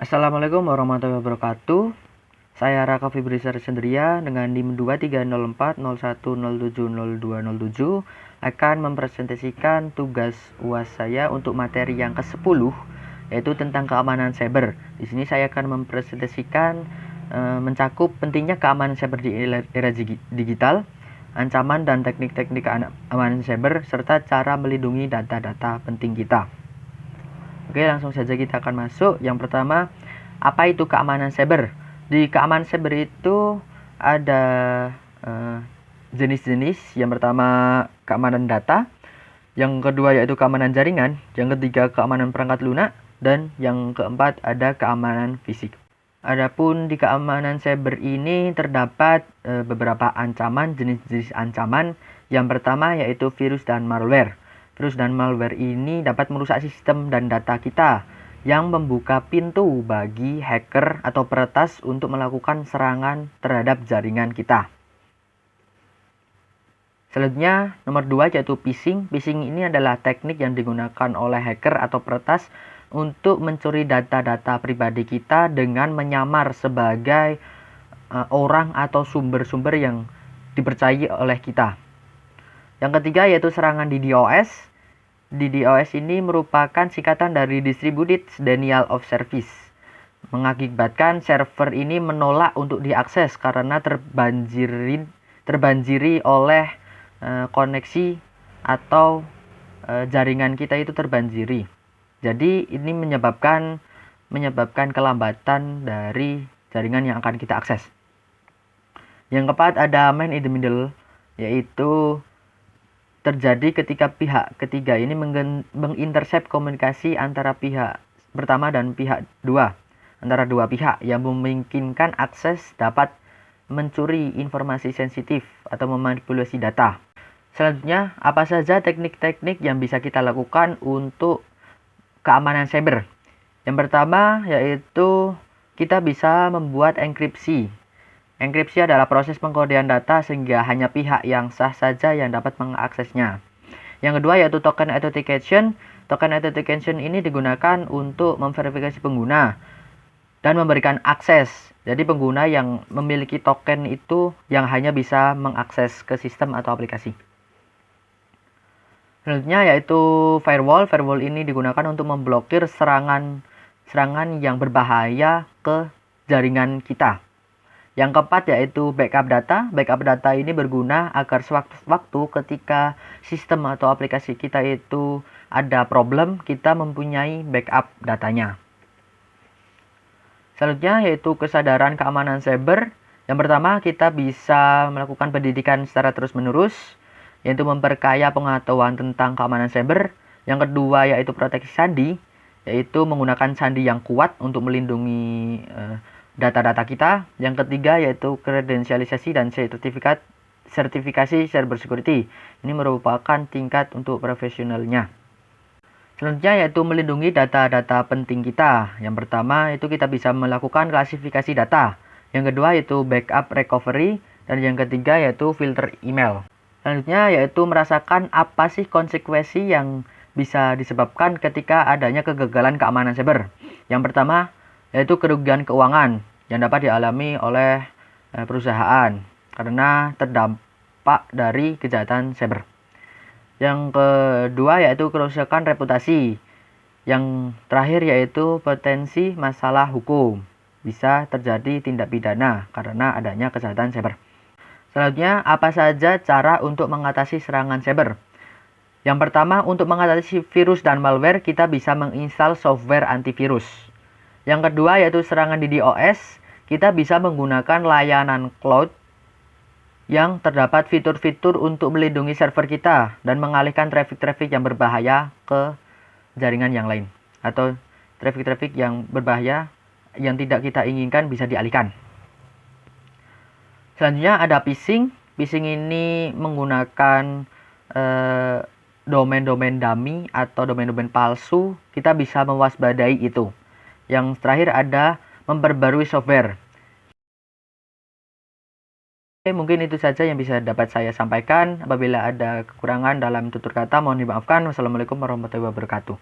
Assalamualaikum warahmatullahi wabarakatuh. Saya Raka Fibrisar Sendria dengan NIM 230401070207 akan mempresentasikan tugas UAS saya untuk materi yang ke-10, yaitu tentang keamanan cyber. Di sini saya akan mempresentasikan mencakup pentingnya keamanan cyber di era digital, ancaman dan teknik-teknik keamanan cyber, serta cara melindungi data-data penting kita. Oke, langsung saja kita akan masuk. Yang pertama, apa itu keamanan cyber? Di keamanan cyber itu ada jenis-jenis. Yang pertama, keamanan data. Yang kedua yaitu keamanan jaringan. Yang ketiga, keamanan perangkat lunak. Dan yang keempat, ada keamanan fisik. Adapun di keamanan cyber ini terdapat beberapa ancaman, jenis-jenis ancaman. Yang pertama yaitu virus dan malware. Virus dan malware ini dapat merusak sistem dan data kita yang membuka pintu bagi hacker atau peretas untuk melakukan serangan terhadap jaringan kita. Selanjutnya, nomor 2 yaitu phishing. Phishing ini adalah teknik yang digunakan oleh hacker atau peretas untuk mencuri data-data pribadi kita dengan menyamar sebagai orang atau sumber-sumber yang dipercayai oleh kita. Yang ketiga yaitu serangan DDoS. DDoS ini merupakan singkatan dari Distributed Denial of Service, mengakibatkan server ini menolak untuk diakses karena terbanjiri oleh koneksi atau jaringan kita itu terbanjiri. Jadi ini menyebabkan kelambatan dari jaringan yang akan kita akses. Yang keempat ada man in the middle, yaitu terjadi ketika pihak ketiga ini mengintercept komunikasi antara pihak pertama dan pihak dua, antara dua pihak yang memungkinkan akses dapat mencuri informasi sensitif atau memanipulasi data. Selanjutnya, apa saja teknik-teknik yang bisa kita lakukan untuk keamanan cyber? Yang pertama yaitu kita bisa membuat enkripsi. Enkripsi adalah proses pengkodean data sehingga hanya pihak yang sah saja yang dapat mengaksesnya. Yang kedua yaitu token authentication. Token authentication ini digunakan untuk memverifikasi pengguna dan memberikan akses. Jadi pengguna yang memiliki token itu yang hanya bisa mengakses ke sistem atau aplikasi. Selanjutnya yaitu firewall. Firewall ini digunakan untuk memblokir serangan yang berbahaya ke jaringan kita. Yang keempat yaitu backup data. Backup data ini berguna agar sewaktu-waktu ketika sistem atau aplikasi kita itu ada problem, kita mempunyai backup datanya. Selanjutnya yaitu kesadaran keamanan cyber. Yang pertama, kita bisa melakukan pendidikan secara terus-menerus, yaitu memperkaya pengetahuan tentang keamanan cyber. Yang kedua yaitu proteksi sandi, yaitu menggunakan sandi yang kuat untuk melindungi data-data kita. Yang ketiga yaitu kredensialisasi dan sertifikasi cyber security. Ini merupakan tingkat untuk profesionalnya. Selanjutnya yaitu melindungi data-data penting kita. Yang pertama itu kita bisa melakukan klasifikasi data. Yang kedua yaitu backup recovery. Dan yang ketiga yaitu filter email. Selanjutnya yaitu merasakan apa sih konsekuensi yang bisa disebabkan ketika adanya kegagalan keamanan cyber. Yang pertama yaitu kerugian keuangan yang dapat dialami oleh perusahaan karena terdampak dari kejahatan cyber. Yang kedua yaitu kerusakan reputasi. Yang terakhir yaitu potensi masalah hukum. Bisa terjadi tindak pidana karena adanya kejahatan cyber. Selanjutnya, apa saja cara untuk mengatasi serangan cyber? Yang pertama, untuk mengatasi virus dan malware, kita bisa menginstal software antivirus. Yang kedua yaitu serangan DDoS, kita bisa menggunakan layanan cloud yang terdapat fitur-fitur untuk melindungi server kita dan mengalihkan traffic yang berbahaya ke jaringan yang lain. Atau traffic yang berbahaya yang tidak kita inginkan bisa dialihkan. Selanjutnya ada phishing. Phishing ini menggunakan domain-domain dummy atau domain-domain palsu. Kita bisa mewaspadai itu. Yang terakhir ada memperbarui software. Oke, mungkin itu saja yang bisa dapat saya sampaikan. Apabila ada kekurangan dalam tutur kata, mohon dimaafkan. Wassalamualaikum warahmatullahi wabarakatuh.